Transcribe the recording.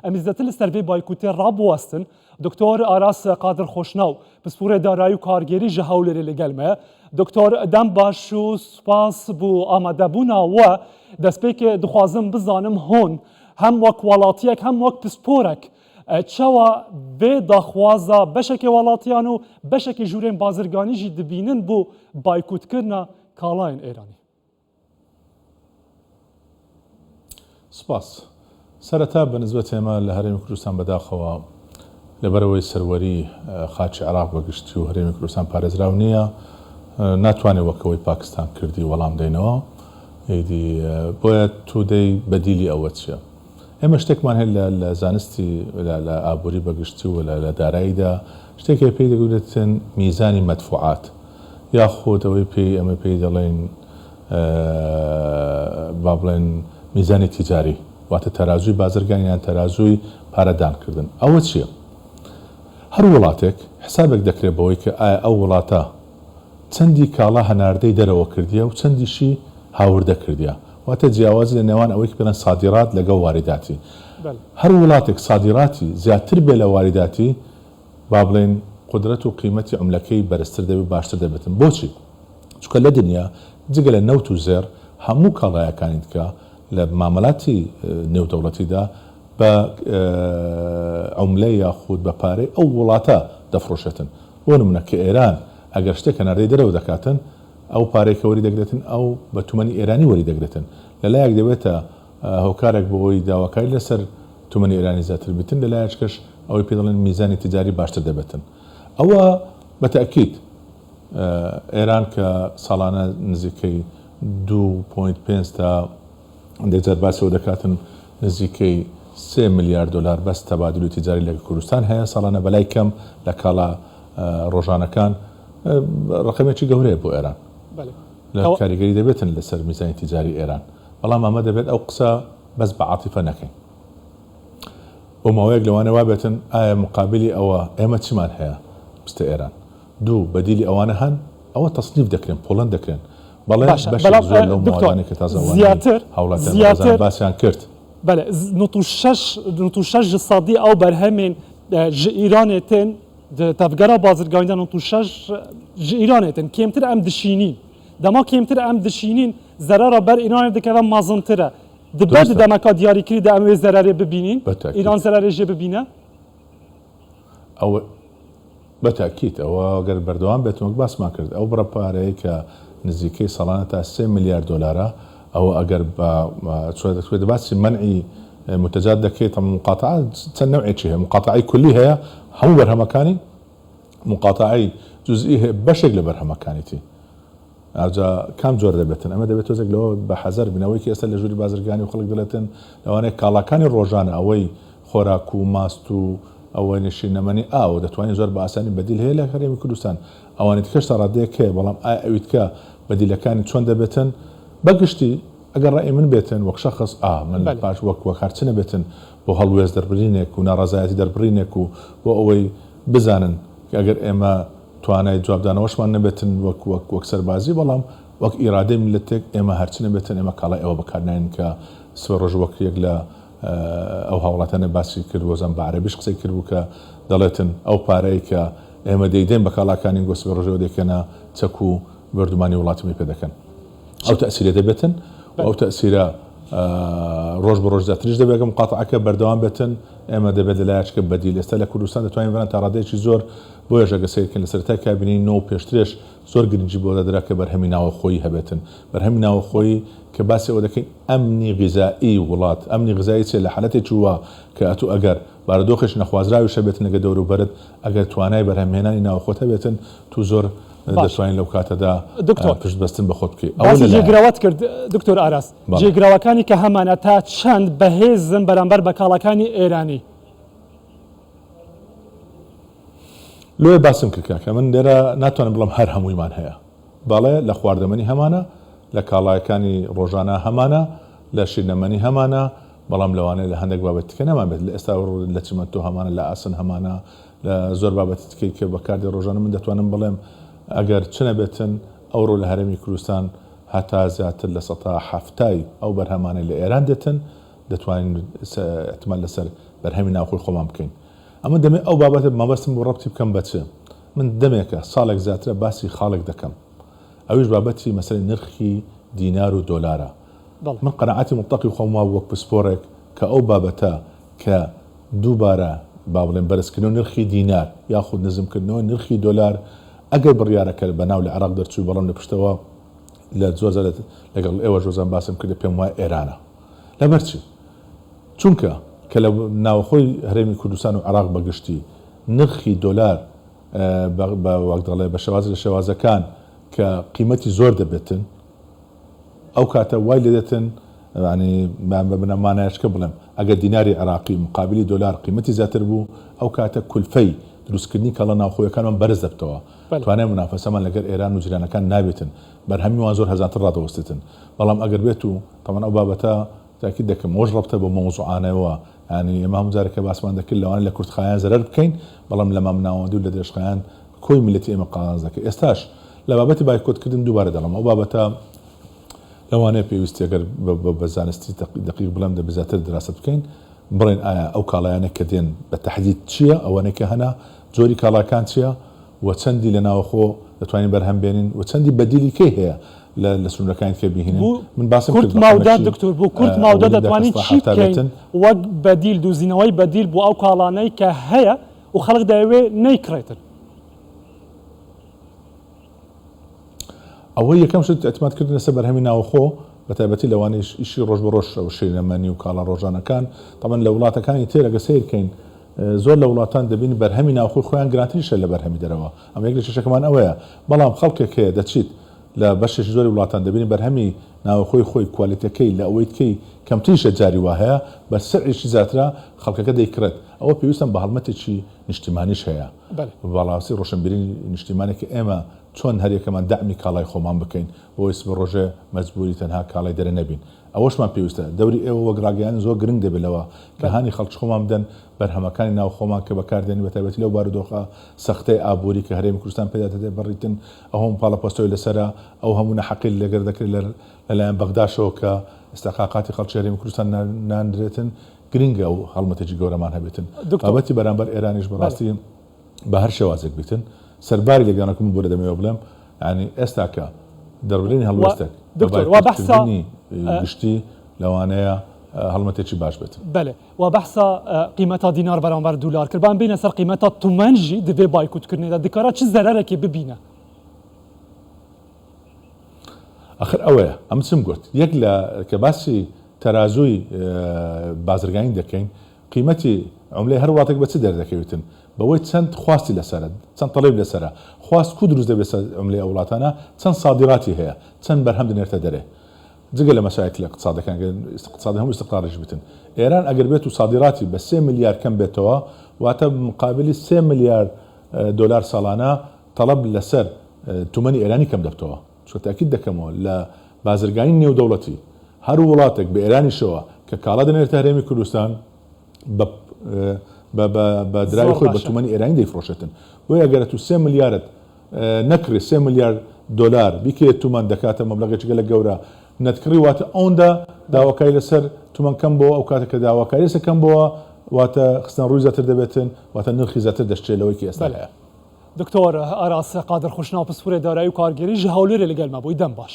امیزدت لسربی بایکوتی راب وستن دکتر آراس قادر خوشناو بسپور دارایی کارگری جهولری لگلمه دکتر دم باشو سپاس بو آماده بونا و دسپیک دخوازم بزانم هون هم وک ولاتیک هم وک پسپورک چوا به داخوازا بشک ولاتیانو بشک جورین بازرگانی جی دبینن بو بایکوت کرنا کالاین ایرانی. سپاس. سرتا بالنسبة لما لهرم كردستان بداخوا لبروي سروری خاچ عراق بگشتی و هرم کردستان پارێزراو نییە ناتوانێت وەکەوەی پاکستان کردی وەڵام دەینەوە ئیدی بۆیە تو دەی بەدیلی ئەوە چیە ئێمە شتێکمان هەیە لە زانستی لە ئابووری بەگشتی و لە داراییدا شتێکی پێی دەگوتن میزانی مەدفوعات یاخود ئەوەی پێی ئەمە پێی دەڵێن با بڵێن میزانی تیجاری واتە تەرازوی بازرگانیان تەرازوی پارەدانکردن ئەوە چییە؟ هەر وڵاتێک حسابێک دەکرێت بەوەی کە ئایا ئەو وڵاتە چەندی کاڵا هەناردەی دەرەوە کردیە و چەندیشی هاوردە کردیە واتە جیاوازی لە نێوان ئەوەی بڵێن سادیرات لەگەڵ واریداتی هەر وڵاتێک سادیراتی زیاتر بێ لە واریداتی با بڵێن قدرەت و قیمەتی عملەکەی بەرزتر دەبێت باشتر دەبێتن بۆچی؟ چونکە لە دنیا جگە لە نەوت و زێر هەموو کاڵایەکانی دیکە لە مامەلاتی نێودەوڵەتیدا بە عملەی یاخود بە پارەی ئەو وڵاتە دەفرۆشێتن بۆ نمونە کە ئێران ئەگەر شتێک هەناردەی دەرەوە دەکاتن ئەو پارێکە وەری دەگرێتن ئەو بە تومەنی ئێرانی وەری دەگرێتن لەلایەک دەبێتە هۆکارێک بۆەوەی داواکاری لەسەر تومەنی ئێرانی زیاتر بیتن لەلایەکەش ئەوەی پێ دەڵێن میزانی تجاری باشتر دەبێتن ئەوە بەتەئکید ئێران کە ساڵانە نزیکەی 2.5 تا دەجار باسەوە دەکاتن نزیکەی 3 میلیارد دلار بەس تەبادل و تیجاری لەگەڵ کوردستان هەیە ساڵانە بەلای کەم لە کاڵا ڕۆژانەکان ڕقمێکی گەورەیە بۆ ئێران لە کاریگەری دەبێتن لەسەر میزانی تیجاری ئێران بەڵام ئەمە دەبێت ئەو قسە بەس بە عاتیفە نەکەین بۆ ماوەیەک لەوانە وابێتن ئایا مقابلی ئەوە ئێمە چمان هەیە بستە ئێران دوو بەدیلی ئەوانە هەن ئەوە تەسنیف دەکرێن پۆڵەن دەکرێن بەڵێ بەشێک زۆر لەو ماوانەی کە تازەوانی هەوڵاتیان باسییان کرد بله نوتو شش صادی او برهمین ج ایرانتن تفگرا بازرگانیدن نوتو شش ج ایرانتن کمتر ام دشینین دما کمتر ام دشینین ضرر بر ایران دکه و مازنتره دبر دمکا دیاری کری ده اموی ضرری ببینین ایران ضرری جه ببینه او بەتاکیت ئەوە گەر بەردەوام بێتمەک باسمان کرد ئەو بڕە پارەیە کە نزیکەی ساڵانە تا 3 میلیارد دلارە ئەوە ئەگەر دەکوێت باسی منعی متجات دەکەیت مقاطعات چەند نوعێکی هەیە مقاطعی کولی هەیە هەموو بەرهەمەکانی مقاطعی جزئی هەیە بەشێک لە بەرهەمەکانیتی ئاجا کام جۆر دەبێتن ئەمە دەبێت تۆزێک لەوە بە حەزەر بنەوەی ئێستا لە ژووری بازرگانی و خەڵک دەڵێتن لەوانەیە کاڵاکانی ڕۆژانە ئەوەی خۆراک و ماست و ئەوەی نشینەمەنی ئاوە دەتوانێت زۆر بە ئاسانی بەدیل هەیە لە هەرێمی کوردستان ئەوانێت کەشتا ڕادەیەک هەیە بەڵام ئایا ئەویت کە بەدیلەکانی چۆن دەبێتن بەگشتی ئەگەر ڕای من بێتن وەک شەخص من پاش وەک هەرچنە بێتن بۆ هەڵوێز دەربڕینێک و ناڕازایەتی دەربڕینێک و بۆ ئەوەی بزانن کە ئەگەر ئێمە توانای جوابدانەوەشمان نەبێتن وەک سەربازی بەڵام وەک ئیرادەی ملەتێک ئێمە هەرچنە بێتن ئێمە کاڵای ئەوە بەکارناین کە سوێ ڕۆژ وەک یەک لە ئەو هاوڵاتانە باسی کرد وەزان بە عەرەبیش قسەی کرد بوو کە دەڵێتن ئەو پارەی کە ئێمە دەیدەین بە کاڵاکانی گۆ سوێ ڕۆژەوە دەکەنە چەک و بەردومانی وڵاتمی پێ دەکەن ئەو تەئسیرە دەبێتن ئەو تەئسیرە ڕۆژ بە ڕۆژ زیاتریش دەبێت مقاطعەکە بەردەوام بێتن ئێمە دەبێت لەلایەکە بەدیل ئێستا لە کوردستان دەتوانین بەران تا ڕادەیەکی زۆر بۆیە ژەگە سیرکردن لە سەرەتای کابینەی نۆ و پێشترێش زۆر گرنگی بۆ دەدرا کە بەرهەمی ناوەخۆیی هەبێتن بەرهەمی ناوەخۆیی کە باسی ئەوە دەکەین ئەمنی غیزایی وڵات ئەمنی غیزایی چێ لە حالەتێکی وە کە ئەتو ئەگەر بارودۆخێک نەخوازراوی شەبێتن لەگە دەوروبەرت ئەگەر توانای بەرهەمهێنانی ناوەخۆت هەبێتن تو زۆر دەتوانین لەو کاتەدا پشت بەستن بە خۆت بکەیت باسی جێگراوەت کرد دکتۆر ئاراس جێگراوەکانی کە هەمانە تا چەند بەهێزن بەرامبەر بە کاڵەکانی ئێرانی لۆی باسم کردکە من لێرە ناتوانم بڵم هەر هەموویمان هەیە باڵێ لە خواردەمەنی هەمانە لە کاڵایەکانی ڕۆژانە هەمانە لە شیرنەمەنی هەمانە بەڵام لەوانەیە لە هەندێک بابەتیکە نەمان بێت لە ئێستا لە چمەندۆ هەمانە لە ئاسن هەمانە لە زۆر بابەتی تکەی کە بەکاردی ڕۆژانە من دەتوانم بڵێم ئەگەر چنە بێتن ئەوڕۆ لە هەرێمی کوردستان هەتا زیاتر لە 170 ئەو بەرهەمانەی لە ئێران دێتن دەتوانین احتمال لەسەر بەرهەمی ناوخۆی خۆمان بکەین ئەمە دەمێت ئەو بابەتە مەبەستم بۆ ڕەبتی بکەم بە چ من دەمێکە ساڵێک زیاترە باسی خاڵێک دەکەم ئەویش بابەتی مەسەلەی نرخی دینار و دۆلارە من قەناعەتی مطلقی خۆم وا وەک پسپۆڕێک کە ئەو بابەتە کە دووبارە با بڵێن بەرزکردنەوە نرخی دینار یاخود نزمکردنەوە نرخی دۆلار ئەگەر بڕیارەکە بەناو لە عێراق دەرچوو بەڵام لە پشتەوە لە زۆر لەگەڵ ئێوە ژۆزان باسم کردە پێم وایە ئێرانە لەبەرچی چونکە کە لە ناوخۆی هەرێمی کوردستان و عێراق بەگشتی نرخی دۆلار بە وەک دەڵێ بە شێواز لە شێوازەکان کە قیمەتی زۆر دەبێتن ئەو کاتە وای لێ دێتن ینی بنەمانایشکە بڵێم ئەگەر دیناری عێراقی مقابلی دۆلار قیمەتی زیاتر بوو ئەو کاتە کولفەی دروستکردنی کەڵە ناوخۆیەکانمان بەرز دەبتەوە توانای منافەسەمان لەگەر ئێران و جیرانەکان نابێتن بەرهەمی وان زۆر هەزارتر ڕادەوەستێتن بەڵام ئەگەر بێت و تەمان ئەو بابەتە تاکید دەکەم ئەوش ڕەبتە بە مۆزوعانەوە ینی ئێمە هەموو جارێکە باسمان دەکرد لەوانەیە لە کورتخایان زەرەر بکەین بەڵام لە مامناوەندی و لە درێژخایان کۆی میلەتی ئێمە قازانج دەکەین ئێستاش لە بابەتی بایکۆتکردن دووبارە دەڵێم ئەو بابەتە لەوانەیە پێویستی ئەگەر بە زانستی دقیق بڵێم دەبێت زیاتر دراست بکەین بڕێن ئایا ئەو کاڵایانە کە دێن بە تەحدید چییە ئەوانەی کە هەنا جۆری کاڵاکان چییە و چەندی لە ناوەخۆ دەتوانین بەرهەم بێنین و چەندی بەدیلی کەی هەیە لە سنوورەکانی کە بینین من باسم کورت ماودا دکتۆر بۆ کورت ماودا دەتوانین چی بکەین وەک بەدیل دۆزینەوەی بەدیل بۆ ئەو کاڵانەی کە هەیە و خەڵک دەیەوێ نەیکڕێتن ئەوە یەکەم شت ئەتمادکردن لەسەر بەرهەمی ناوەخۆ بە تایبەتی لەوانەیە ئیشی ڕۆژ بە ڕۆژ ئەو شێنەمەنی و کاڵە ڕۆژانەکان تەمەن لە وڵاتەکانی تێرەگە سیرکەین زۆر لە وڵاتان دەبین بەرهەمی ناوخۆی خۆیان گرانتریشە لە بەرهەمی دەرەوە ئەمە یەک لە شەکەمان ئەوەیە بەڵام خەڵکێک هەیە دەچیت لە بەشێکی زۆری وڵاتان دەبینی بەرهەمی ناوخۆی خۆی کوالیتەکەی لە ئەوەی کەی کەمتریشە جاری وا هەیە بە سەرعیشی زیاترە خەڵکەکە دەیکرێت ئەوە پێویستم بە هەڵمەتێکی نیشتیمانیش هەیە بەڵاسی ڕۆشنبیری نیشتیمانێکی ئێمە چۆن هەریەکەمان دامی کاڵای خۆمان بکەین بۆی بە ڕۆژێ مەجبوری تەنها کاڵای دەرە نەبین ئەوەشمان پێویستە دەوری ئێوە وەگراگەیان زۆر گرنگ دەبێتەوە کە هانی خەڵک خۆمان بدەن بەرهەمەکانی ناو خۆمان کە بەکاردێنی بەتایبەتی لەو بارودۆخە سەختەی ئابووری کە هەرێمی کوردستان پێدا دەدێت بڕیتن ئەو هەموو پاڵەپۆستەوەی لەسەرە ئەو هەموو نەحەقیل لەگەر دەکرێت لەلایەن بەغداشەوە کە ئستەقاقاتی خەڵکی هەرێمی کوردستان ناندرێتن گرنگە و هەڵمەتێکی گەورەمان هەبێتن بابەتی بەرامبەر ئێرانیش بەڕاستی بە هەر شێوازێک بیتن سەرباری لێگانەکەم بۆ دەمەوێت بڵێم ینی ئێستا کە دەڕێنی هەڵوەستێک بەباکردنی گشتی لەوانەیە هەڵمەتێکی باش بێت بەێ و بەحسا قیمەتا دینار بەرامبەر دولار کردبان بینە سەر قیمەتا تومەنژی دەبێ بایکوتکردنێدا دکارە چ زەرەرێکی ببینە ئەخر ئەوەیە ئەم چم گوت یەک لە کە باسی تەرازووی بازرگانی دەکەین قیمەتی عملەی هەر وڵاتێک بە چ دەردەکەوێتن بەوەی چەند خواستی لەسرە چەند تەڵێب لەسرە خواست کو دروست دەبێت عملەی وڵاتانە چەند صادراتی هەیە چەند بەرهەم دەنێتە دەرێ جگە لە مەسایەک لە اقتصادەکان اقتصادی هەموو استقرارش بتن ئێران ئەگەر بێت و صادراتی بە 3 میلیارد کەم بێتەوە واتە مقابلی 3 میلیارد دلار ساڵانە تەڵەب لەسەر تومەنی ئێرانی کەم دەبتەوە چۆ تاکید دەکەمەوە لە بازرگانی نێودەوڵەتی هەر وڵاتێک بە ئێرانیشەوە کە کاڵا دەنێتە هەرێمی کوردستان بە درای خۆی بە تومەنی ئێرانی دەیفرۆشێتن بۆ ئەگەرە تو 3 میلیارد نەکرێ 3 میلیارد دلار بیکرێت تومان دەکاتە مەبلەغێکی گەلە گەورە نەتکڕی واتە ئەوەندا داواکاری لەسەر تومان کەم بۆ ئەو کاتێک کە داواکاری سەکەم بۆەوە واتە خستان ڕووی زیاتر دەبێتن واتە نرخی زیاتر دەشتێلەوەی ئێستا هەیە دکتۆر ئاراس قادر خوشناو پسپورێ دارایی و کارگەری ji hewlêrê li gel me bûî dem baş